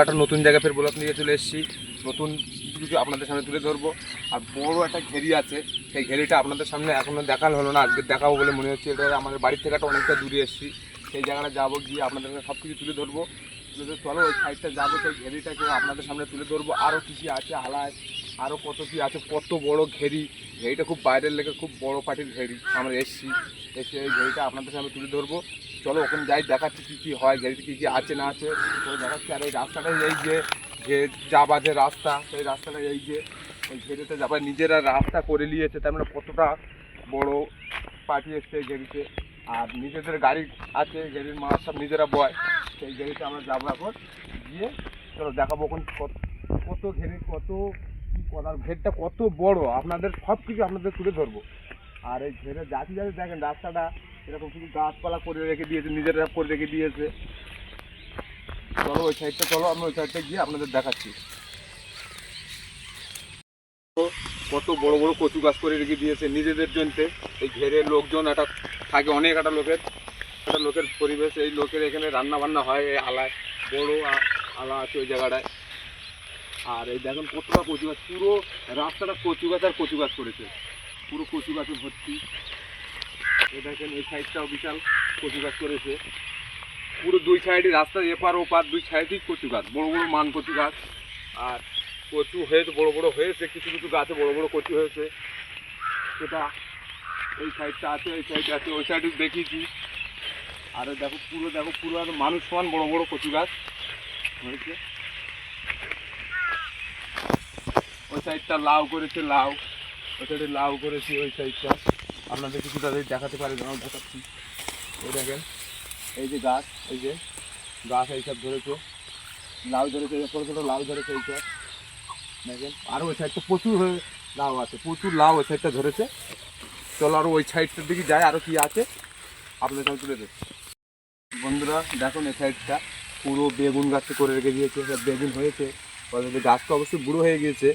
একটা নতুন জায়গা ফের ব্লগ নিয়ে চলে এসেছি, নতুন কিছু আপনাদের সামনে তুলে ধরবো। আর বড় একটা ঘেরি আছে, সেই ঘেরিটা আপনাদের সামনে এখনও দেখানো হলো না, আজকে দেখাবো বলে মনে হচ্ছে। এটা আমাদের বাড়ির থেকে একটা অনেকটা দূরে এসেছি, সেই জায়গাটা যাবো, গিয়ে আপনাদের সব কিছু তুলে ধরবো। চলো ওই সাইডটা যাবো, সেই ঘেরিটাকে আপনাদের সামনে তুলে ধরবো। আরও কী কী আছে আলায়, আরও কত কী আছে, কত বড় ঘেরি। ঘেরিটা খুব বাইরের লেগে, খুব বড় পাটির ঘেরি। আমরা এসে এই ঘেরিটা আপনাদের সামনে তুলে ধরবো। চলো ওখানে যাই, দেখাচ্ছি কী কী হয়, ঘেরিতে কী কী আছে না আছে চলো দেখাচ্ছি। আর এই রাস্তাটাই এই যে যাবা যে রাস্তা, সেই রাস্তাটা এই যে এই ঘেরিতে যাবার নিজেরা রাস্তা করে নিয়েছে, তার মানে কতটা বড় পার্টি এসছে এই ঘেরিতে। আর নিজেদের গাড়ি আছে, গাড়ির মাছ সব নিজেরা বয়, সেই গাড়িতে আমরা যাবো এখন। গিয়ে চলো দেখাবো ওখানে কত ঘেরি, কত কী করার, ঘেরটা কত বড়, আপনাদের সব কিছু আপনাদের তুলে ধরবো। আর এই ঘেরে যাতে যাতে দেখেন রাস্তাটা এরকম শুধু গাছপালা করে রেখে দিয়েছে, নিজেরা করে রেখে দিয়েছে। চলো ওই সাইডটা, চলো আমি ওই সাইডটা গিয়ে আপনাদের দেখাচ্ছি। কত বড় বড় কচু গাছ করে রেখে দিয়েছে নিজেদের জন্য। এই ঘেরের লোকজন একটা থাকে, অনেক একটা লোকের পরিবেশ। এই লোকের এখানে রান্না বান্না হয়, এই আলায় বড় আলা আছে ওই জায়গাটায়। আর এই দেখুন কতটা কচু গাছ, পুরো রাস্তাটা কচু গাছ আর কচু গাছ করেছে, পুরো কচু গাছে ভর্তি। এই দেখেন এই সাইডটাও বিশাল কচু গাছ করেছে, পুরো দুই সাইডে রাস্তার এপার ওপার দুই সাইডেই কচু গাছ, বড় বড় মান কচু গাছ। আর কচু হয়েছে, বড় বড় হয়েছে, কিছু কিছু গাছে বড় বড় কচু হয়েছে। সেটা এই সাইডটা আছে, এই সাইডে আছে, ওই সাইডে দেখিয়েছি। আর দেখো পুরো আর মানুষ সমান বড় বড় কচু গাছ হয়েছে। ওই সাইডটা লাউ করেছে, লাউ ওই সাইডে লাউ করেছে, ওই সাইডটা আপনাদের কিছুটা দেখাতে পারে, নাও দেখাচ্ছি। ওই দেখেন এই যে গাছ, এই যে গাছ এইসব ধরেছে, লাউ ধরেছে, ছোটো ছোটো লাউ ধরেছে এইসব দেখেন। আর ওই সাইডটা প্রচুর হয়ে লাউ আছে, প্রচুর লাউ ওই সাইডটা ধরেছে। চলো আরও ওই সাইডটার দিকে যায়, আরও কী আছে আপনাদের সঙ্গে তুলে দেবে। বন্ধুরা দেখুন এই সাইডটা পুরো বেগুন গাছে করে রেখে দিয়েছে, বেগুন হয়েছে অলরেডি। গাছটা অবশ্যই বুড়ো হয়ে গিয়েছে,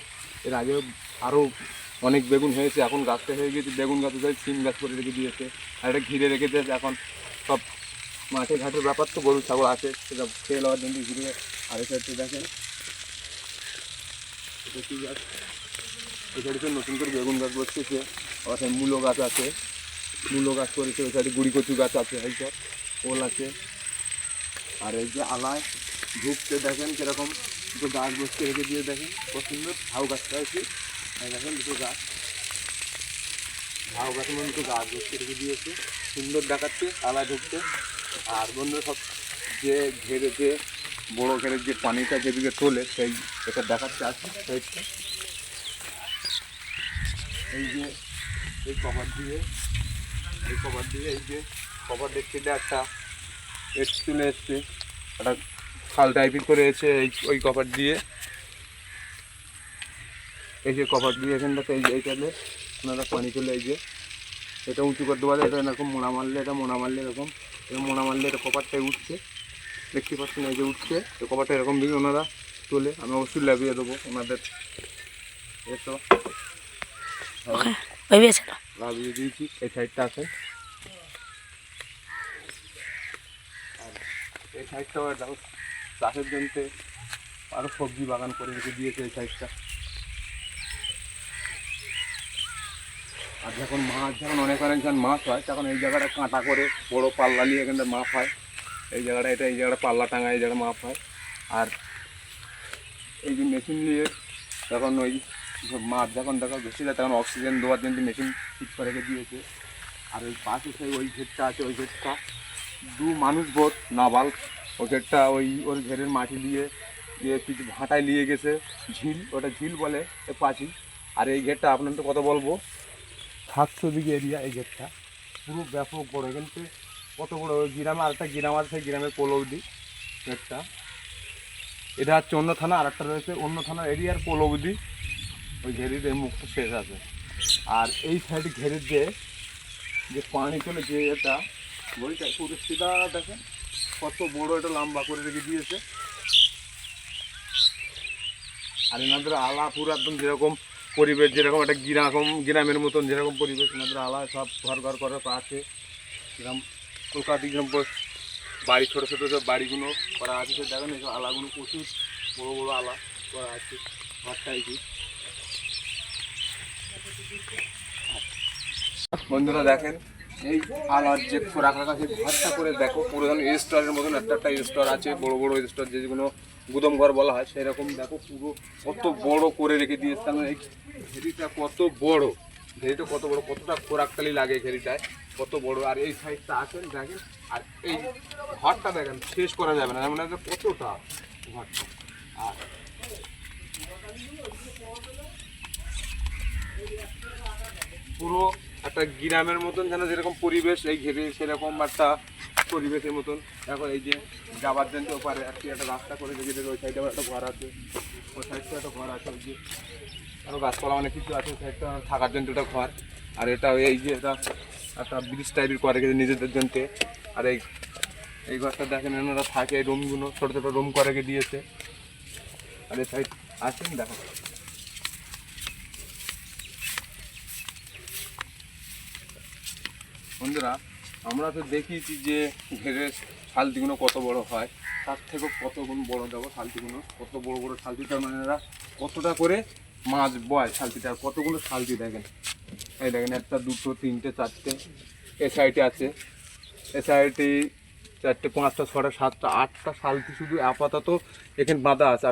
এর আগেও আরও অনেক বেগুন হয়েছে, এখন গাছটা হয়ে গিয়েছে বেগুন গাছে যায়, সিম গাছ করে রেখে দিয়েছে। আর এটা ঘিরে রেখে দিয়েছে, এখন সব মাঠে ঘাটের ব্যাপার তো, গরু ছাগল আছে, সেটা খেয়ে নেওয়ার জন্য ঘিরে। আর এই সাইডটা দেখেন এটা কী গাছ, এই সাইডে নতুন করে বেগুন গাছ বসতেছে। আবার মূলো গাছ আছে, মূলো গাছ করেছে, ওই সাইডে গুড়ি কচু গাছ আছে, এইসব ওল আছে। আর এই যে আলায় ঢুকতে দেখেন কীরকম দুটো গাছ বসতে রেখে দিয়ে, দেখেন কত সুন্দর ঝাউ গাছটা আছে, দেখেন দুটো গাছ, ঝাউ গাছের মধ্যে দুটো গাছ বসতে রেখে দিয়েছে, সুন্দর দেখাচ্ছে আলায় ঢুকতে। আর বন্ধু সব যে ঘেরে, যে বড়ো ঘেরের যে পানিটা যেদিকে তোলে, সেই এটা দেখাচ্ছে আছে সাইডটা। এই যে এই কভার দিয়ে এই যে কভার দেখতে একটা চলে এসছে, একটা খাল টাইপের করে এসে ওই কভার দিয়ে, এই যে কভার দিয়ে এখানটাতে এইটাতে আপনারা পানি চলে, এই যে এটা উঁচু করে দেওয়া যায়, এটা এরকম মোড়া মারলে, এটা মোড়া মারলে এরকম মোড়া মারলে এটা কভারটাই উঠছে, দেখতে পাচ্ছেন এই যে উঠছে, তো কভারটা এরকম দিকে ওনারা তোলে। আমি অবশ্যই লাগিয়ে দেবো ওনাদের, এসো লাগিয়ে দিয়েছি। এই সাইডটা আছে, আর এই সাইডটাও দেখো চাষের জন্যে আরও সবজি বাগান করে রেখে দিয়েছে এই সাইডটা। আর যখন অনেক যখন মাছ হয়, তখন এই জায়গাটা কাঁটা করে বড়ো পাল্লা নিয়ে এখানটা মাপ হয়, এই জায়গাটা পাল্লা টাঙা, এই জায়গাটা মাপ হয়। আর এই যে মেশিন নিয়ে তখন ওই মাছ যখন বেশি যায়, তখন অক্সিজেন দেওয়ার জন্য মেশিন ঠিক করে রেখে দিয়েছে। আর ওই পাশে সেই ওই ঘেরটা আছে, ওই ঘেরটা দু মানুষ বোধ নাবাল, ওই ঘেরটা ওর ঘেরের মাটি দিয়ে কিছু ভাটায় নিয়ে গেছে, ঝিল, ওটা ঝিল বলে পাচি। আর এই ঘেরটা আপনাদের কত বলবো, 700 বিঘে এরিয়া এই ঘেরটা, পুরো ব্যাপক বড়ো। কিন্তু কত বড়ো, ওই গ্রামে আরেকটা গ্রাম আছে, সেই গ্রামের পোল অবধি ঘেরটা। এটা হচ্ছে অন্য থানা, আর একটা রয়েছে অন্য থানার এরিয়ার পোল অবধি ওই ঘেরির এই মুখটা শেষ আছে। আর এই সাইডে ঘেরির যে পানি চলে, যে এটা বইটা পুরো সিধা দেখেন কত বড়, এটা লম্বা করে রেখে দিয়েছে। আর এনাদের আলা পুরো একদম যেরকম পরিবেশ, যেরকম একটা গ্রামের মতন যেরকম পরিবেশ, এনাদের আলা সব ঘর ঘর করে আছে, এরকম কলকাতা বাড়ি ছোটো ছোটো যে বাড়িগুলো করা আছে সে দেখেন এইসব আলাগুলো প্রচুর বড়ো বড়ো আলা করা আছে ঘরটাই কি। বন্ধুরা দেখেন এই আলার যে রাখা আছে ঘরটা করে দেখো পুরো যেন স্টোরের মতন একটা স্টোর আছে, বড় বড় স্টোর যেগুলো গুদাম ঘর বলা হয় সেরকম দেখো পুরো কত বড় করে রেখে দিয়েছে। এই ঘেরিটা কত বড়, ঘেরিটা কত বড়, কতটা খোরাকতালি লাগে ঘেরিটায়, কত বড়। আর এই সাইডটা আসেন দেখেন, আর এই ঘরটা দেখেন শেষ করা যাবে না, মানে কতটা ঘরটা। আর পুরো একটা গ্রামের মতন যেন যেরকম পরিবেশ এই ঘিরে সেরকম একটা পরিবেশের মতন। এখন এই যে যাবার জন্য ওপারে একটা রাস্তা করে দেখে ওই সাইডে একটা ঘর আছে, ওই সাইডটা একটা ঘর আছে, ওই যে আরও গাছপালা অনেক কিছু আছে, ওই সাইডটা থাকার জন্য একটা ঘর। আর এটা এই যে এটা একটা ব্রিজ টাইপের করে গেছে নিজেদের জন্য। আর এই ঘরটা দেখেন এনারা থাকে, এই রুমগুলো ছোটো ছোটো রুম করে দিয়েছে। আর এই সাইড আসেন দেখো বন্ধুরা, আমরা তো দেখিয়েছি যে ঘেরের শালতিগুলো কত বড় হয়, তার থেকেও কত গুণ বড় দেখো শালতিগুলো, কত বড় বড় শালতিটা, মানে এরা কতটা করে মাছ বয় শালতিটা, কতগুলো শালতি দেখেন। এই দেখেন একটা দুটো তিনটে চারটে, এ সাইডে আছে, এ সাইডে চারটে পাঁচটা ছটা সাতটা আটটা শালতি শুধু আপাতত এখানে বাঁধা আছে,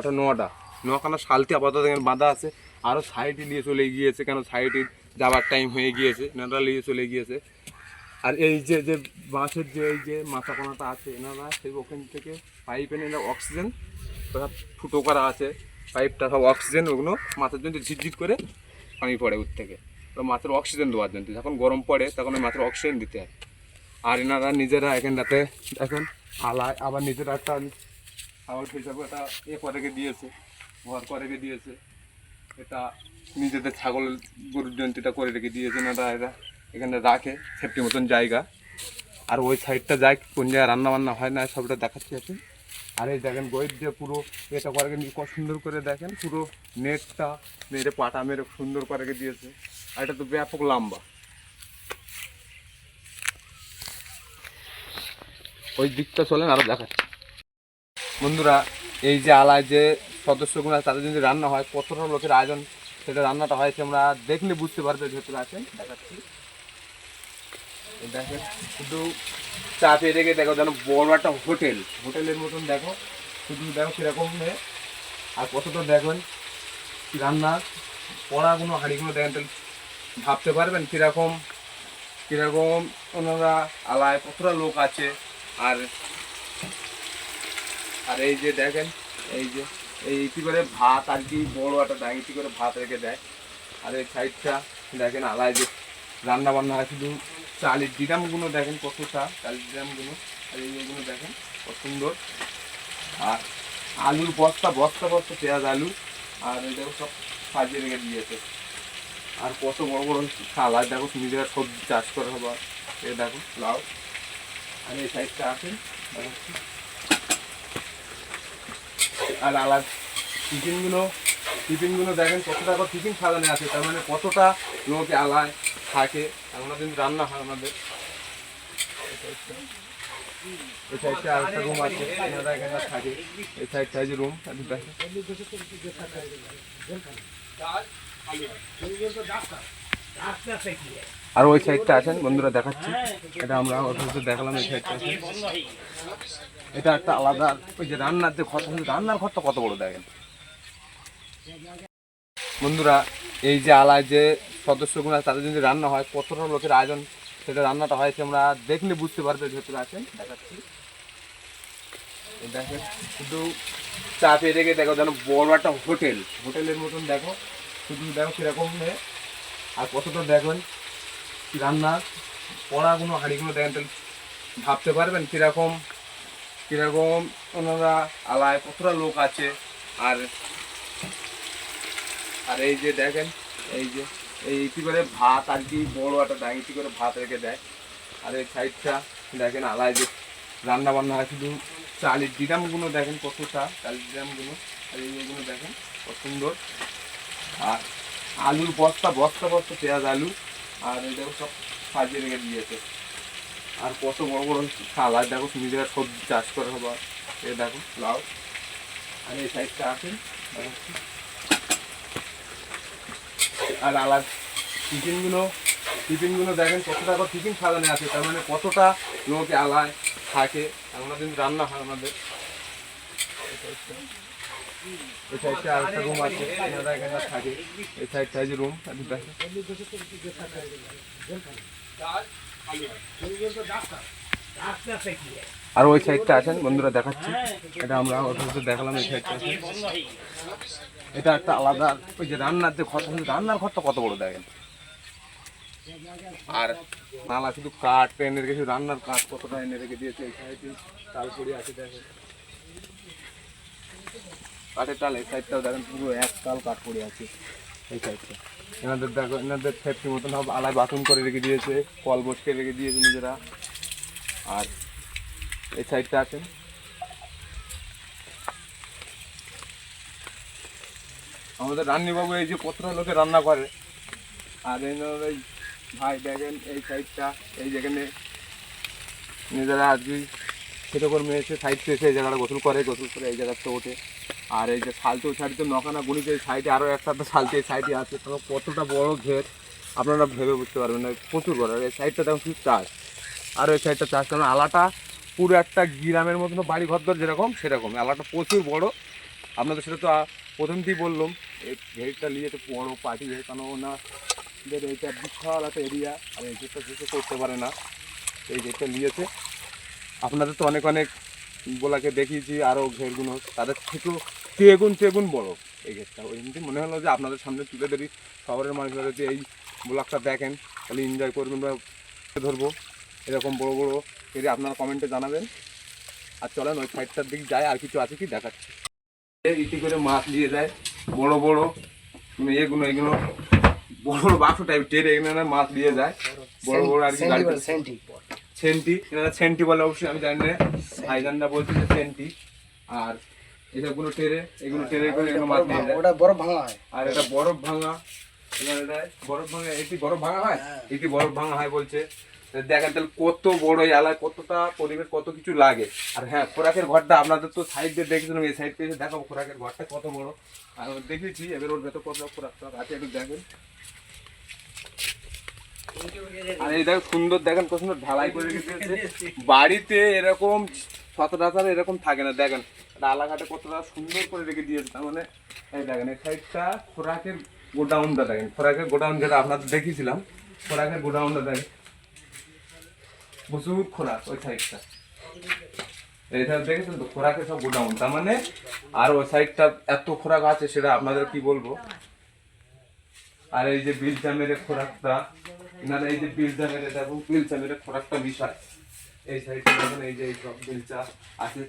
9খানা শালতি আপাতত এখানে বাঁধা আছে। আরও সাইডে নিয়ে চলে গিয়েছে, কেন সাইডে যাবার টাইম হয়ে গিয়েছে, এনারা নিয়ে চলে গিয়েছে। আর এই যে যে বাঁশের যে এই যে মাথা কোনাটা আছে এনারা সেই ওখান থেকে পাইপ এনে অক্সিজেন ফুটো করা আছে, পাইপটা সব অক্সিজেন, ওগুলো মাথার জন্য ঝিরঝির করে পানি পড়ে ওর থেকে, তো মাথার অক্সিজেন দেওয়ার জন্য যখন গরম পড়ে তখন ওই মাথার অক্সিজেন দিতে হয়। আর এনারা নিজেরা এখানটাতে এখন আলায় আবার নিজেরা একটা আবার হিসাবে একটা করে দিয়েছে, ঘর করে দিয়েছে, এটা নিজেদের ছাগল গরুর জন্তুটা করে রেখে দিয়েছে এনারা, এরা এখানে রাখে সেফটি মতন জায়গা। আর ওই সাইডটা যায় কোন জায়গায় রান্না বান্না হয় না সবটা দেখাচ্ছি আছে। আর এই দেখেন বইয়ের যে পুরো এটা করে কত সুন্দর করে দেখেন, পুরো নেটটা মেরে পাটা মেরে সুন্দর করে দিয়েছে। আর এটা তো ব্যাপক লম্বা, ওই দিকটা চলেন আরও দেখাচ্ছি বন্ধুরা। এই যে আলায় যে সদস্যগুলো তাদের যদি রান্না হয় কতটা লোকের আয়োজন, সেটা রান্নাটা হয় আমরা দেখলে বুঝতে পারবে, ভেতরে আছেন দেখাচ্ছি। দেখেন শুধু চাপে রেখে দেখো যেন বড় একটা হোটেলের মতন দেখো, শুধু দেখো সেরকম নেই। আর কতটা দেখবেন রান্না পড়াগুলো হাঁড়িগুলো দেখেন, তাহলে ভাবতে পারবেন কীরকম কীরকম ওনারা আলায় কতটা লোক আছে। আর আর এই যে দেখেন এই যে এইটি করে ভাত আর কি বড় একটা ডাঙিটি করে ভাত রেখে দেয়। আর এই সাইডটা দেখেন আলায় যে রান্না বান্না হয়, শুধু চালের ড্রামগুলো দেখেন কতটা, চালের ড্রামগুলো আর এইগুলো দেখেন কত সুন্দর। আর আলুর বস্তা বস্তা বস্তা পেঁয়াজ আলু, আর এই দেখো সব সাজিয়ে রেখে দিয়েছে। আর কত বড় বড় থালা দেখো, নিজেরা সবজি চাষ করা হবে, এ দেখো লাউ। আর এই সাইডটা আছে আর আলাদা টিফিনগুলো দেখেন কতটা করে টিফিন সাজানো আছে, তার মানে কতটা লোক আলায় থাকে। আমরা কিন্তু রান্না হয় আমাদের এই সাইডটা আরেকটা রুম আছে, এনারা এখানে থাকে, এই সাইডটা যে রুম আর ওই সাইডটা আছেন বন্ধুরা দেখাচ্ছি, এটা আমরা দেখালাম। এই সাইডটা আছে, এটা একটা আলাদা ওই যে রান্নার যে ঘর, রান্নার ঘরটা কত বড় দেখেন বন্ধুরা। এই যে আলায় যে সদস্যগুলো তাদের যদি রান্না হয় কতটা লোকের আয়োজন, সেটা রান্নাটা হয় আমরা দেখলে বুঝতে পারবে, ভেতরে আছেন দেখাচ্ছি। দেখেন শুধু চাপে রেখে দেখো যেন বড় একটা হোটেলের মতন দেখো, শুধু দেখো সেরকম নেই। আর কতটা দেখবেন রান্না পড়াগুলো হাঁড়িগুলো দেখেন, তাহলে ভাবতে পারবেন কীরকম কীরকম ওনারা আলায় কতটা লোক আছে। আর আর এই যে দেখেন এই যে এইটি করে ভাত আর কি বড় একটা ডাঙিটি করে ভাত রেখে দেয়। আর এই সাইডটা দেখেন আলায় যে রান্না বান্না হয়, শুধু চালের ড্রামগুলো দেখেন কতটা, চালের ড্রামগুলো আর এইগুলো দেখেন কত সুন্দর। আর আলুর বস্তা বস্তা বস্তা পেঁয়াজ আলু, আর এই দেখো সব সাজিয়ে রেখে দিয়েছে। আর কত বড় বড় খালার দেখো নিজেরা সবজি চাষ করা হবে। এ দেখো লাউ, আর এই সাইডটা আছে আর আলাদা টিফিনগুলো দেখেন কত টাকা টিফিন সাজানো আছে, তার মানে কতটা লোকে আলায় থাকে। আমরা কিন্তু রান্না হয় আমাদের। এই সাইডটা আরেকটা রুম আছে, এনারা এখানে থাকে। এই সাইডটা যে রুম আর ওই সাইডটা আছেন বন্ধুরা দেখাচ্ছি, এটা আমরা দেখালাম। এই সাইডটা আছে, এটা একটা আলাদা ওই যে রান্নার যে ঘর, রান্নার ঘরটা কত বড় দেখেন। আর নালা শুধু কাঠ এনে রেখেছে, রান্নার কাঠ কতটা এনে রেখে দিয়েছে। এই সাইডে চাল পড়ে আছে দেখেন, কাঠের চাল। এই সাইডটাও দেখেন পুরো এক চাল কাঠ পড়ে আছে এই সাইডটা। এনাদের দেখো, এনাদের সেফটি মতন সব আলাদা বাথরুম করে রেখে দিয়েছে, কল বসকে রেখে দিয়েছে নিজেরা। আর এই সাইডটা আছে আমাদের রান্নিবাবু, এই যে কতটা লোকে রান্না করে। আর এই ভাই দেখেন এই সাইডটা, এই যেখানে নিজেরা আজকে ছোটো করে মেয়েছে সাইডটা এসে এই জায়গাটা গোসল করে এই জায়গাটা ওঠে। আর এই যে সালতে ওই সাইডে নখানা গুলিতে এই সাইডে আরও একটা সালতে এই সাইডে আছে, তখন কতটা বড় ঘের আপনারা ভেবে বুঝতে পারবেন না, প্রচুর বড়। আর এই সাইডটা দেখুন শুধু চাষ, আর ওই সাইডটা চাষ, কারণ আলাটা পুরো একটা গ্রামের মতন বাড়ি ঘরদর যেরকম সেরকম আলাটা প্রচুর বড়। আপনাদের সেটা তো প্রথমতেই বললাম, এই ঘেরটা নিয়ে তো বড়ো পার্টি ঘের, কারণ ওনাদের এইটা বিশাল একটা এরিয়া। আর এই ঘেরটা কিছু করতে পারে না, এই ঘেরটা নিয়েছে। আপনাদের তো অনেক অনেক বলাকে দেখিয়েছি আরও ঘেরগুলো, তাদের থেকেও চেগুন বড় এই ঘেরটা। ওই জন্য মনে হলো যে আপনাদের সামনে তুলে ধরি, শহরের মানুষরা যদি এই ব্লগটা দেখেন তাহলে এনজয় করবেন বা ধরবো এরকম বড় বড় এরিয়া। আপনারা কমেন্টে জানাবেন। আর চলেন ওই সাইডটার দিকে যায়, আর কিছু আছে কি দেখাচ্ছি। ইতি করে মাছ দিয়ে যায় বড় বড় এগুলো বড় বড় বাক্স টাইপ টের, এখানে মাছ দিয়ে যায় বড় বড় আর কি গাড়িতে। সেন্টি, এনারা সেন্টি বলে অবশ্যই, আমি জানি না, ভাইজানরা বলছে যে সেন্টি। আর এসবগুলো টেরে, এগুলো টেরে করে এগুলো মাছ দিয়ে যায়। বরফ ভাঙা হয়, আর এটা বরফ ভাঙা, বরফ ভাঙা, এটি বরফ ভাঙা হয়, এটি বরফ ভাঙা হয় বলছে। দেখেন তাহলে কত বড় এলাকা, কতটা পরিবেশ, কত কিছু লাগে। আর হ্যাঁ, খোরাকের ঘরটা আপনাদের তো সাইড দিয়ে দেখেছিলাম, এই সাইড থেকে দেখাবো খোরাকের ঘরটা কত বড়। আর দেখেছি এবার ওর ভেতর কত খোরাকটা আছে একটু দেখেন। আর এই দেখেন সুন্দর, দেখেন কত সুন্দর ঢালাই করে রেখেছে। বাড়িতে এরকম সচরাচর এরকম থাকে না, দেখেন রালাঘাটে কতটা সুন্দর করে রেখে দিয়েছে। তার মানে এই দেখেন এই সাইডটা খোরাকের গোডাউনটা দেখেন, খোরাকের গোডাউন যেটা আপনাদের দেখিয়েছিলাম, খোরাকের গোডাউনটা দেখেন প্রচুর খোরাক ওই সাইডটা। এইটা দেখেছেন তো খোরাকের সব গোডাউন, তার মানে আর ওই সাইডটা এত খোরাক আছে সেটা আপনাদের কি বলবো। আর এই যে বিলচা মেরে খোরাকটা, এনারা এই যে বিলচা মেরে দেখুন, বিলচা মেরে খোরাকটা মিশায় এই সাইডটা দেখুন। এই যে এই সব বিলচা আছে,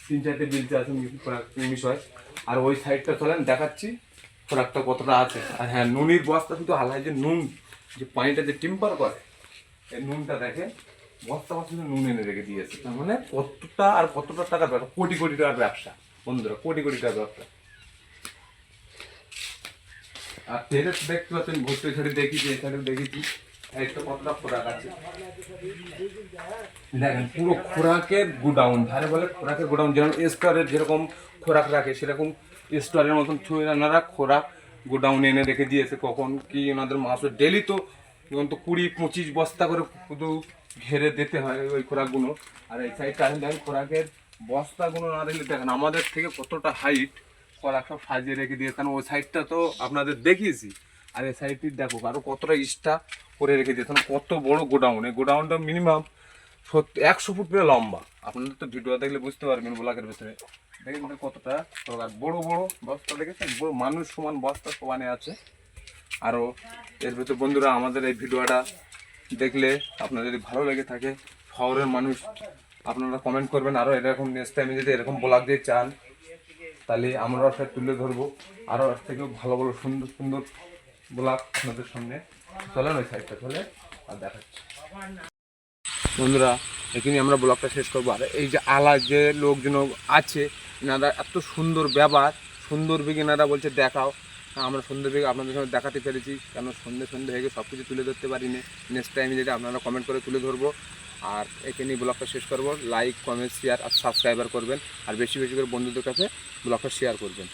3-4টে বিলচা আছে খোরাক মিশায়। আর ওই সাইডটা চলেন দেখাচ্ছি খোরাকটা কতটা আছে। আর হ্যাঁ, নুনির বস্তা শুধু হালায়, যে নুন যে পানিটা যে টিম্পার করে, এই নুনটা দেখে বস্তা বস্তা নুন এনে রেখে দিয়েছে। তার মানে কতটা আর কতটা টাকার ব্যবসা, কোটি কোটি টাকার ব্যবসা বন্ধুরা, কোটি কোটি টাকার ব্যবসা। আর টেরেস দেখতে পাচ্ছেন, ভর্তি সাইডে দেখেছি, এই সাইডে দেখেছি, একটা কতটা খোরাক আছে দেখেন। পুরো খোরাকের গোডাউন, ধারে বলে খোরাকের গোডাউন, যেরকম স্টোরের যেরকম খোরাক রাখে সেরকম স্টোরের মতন এনারা খোরাক গোডাউন এনে রেখে দিয়েছে। কখন কি ওনাদের মাসে ডেলি তো 20-25 বস্তা করে শুধু ঘেরে দিতে হয় ওই খোরাকগুলো। আর এই সাইডটা দেখেন খোরাকের বস্তাগুলো না দেখলে দেখেন আমাদের থেকে কতটা হাইট খোরাক সব সাজিয়ে রেখে দিয়েছে। কারণ ওই সাইডটা তো আপনাদের দেখিয়েছি, আর এই সাইডটি দেখো আরও কতটা ইস্টা করে রেখে দিয়েছে। কত বড় গোডাউন, এই গোডাউনটা মিনিমাম 100 ফুট করে লম্বা। আপনাদের তো ভিডিও দেখলে বুঝতে পারবেন ব্লকের ভেতরে দেখেন কতটা বড় বড় বস্তা দেখেছেন, বড় মানুষ সমান বস্তা সমানে আছে। আরও এর ভেতর বন্ধুরা আমাদের এই ভিডিওটা দেখলে আপনাদের যদি ভালো লেগে থাকে, শহরের মানুষ আপনারা কমেন্ট করবেন। আরও এরকম নেক্সট টাইমে যদি এরকম ব্লগ দিয়ে চান তাহলে আমরাও সেটা তুলে ধরবো, আরও এর থেকেও ভালো ভালো সুন্দর সুন্দর ব্লগ আপনাদের সামনে। চলেন ওই সাইডটা চলে আর দেখাচ্ছি বন্ধুরা। এখানে আমরা ব্লগটা শেষ করবো। আর এই যে আলা যে লোকজন আছে, এনারা এত সুন্দর ব্যবহার, সুন্দর বিঘিনারা বলছে দেখাও, আমরা সন্ধ্যে থেকে আপনাদের সঙ্গে দেখাতে পেরেছি, কেন সন্ধ্যে হয়ে গিয়ে সব কিছু তুলে ধরতে পারিনি। নেক্সট টাইমে যদি আপনারা কমেন্ট করে তুলে ধরবো। আর এখানেই ব্লগটা শেষ করবো। লাইক, কমেন্ট, শেয়ার আর সাবস্ক্রাইবার করবেন, আর বেশি বেশি করে বন্ধুদের কাছে ব্লগটা শেয়ার করবেন।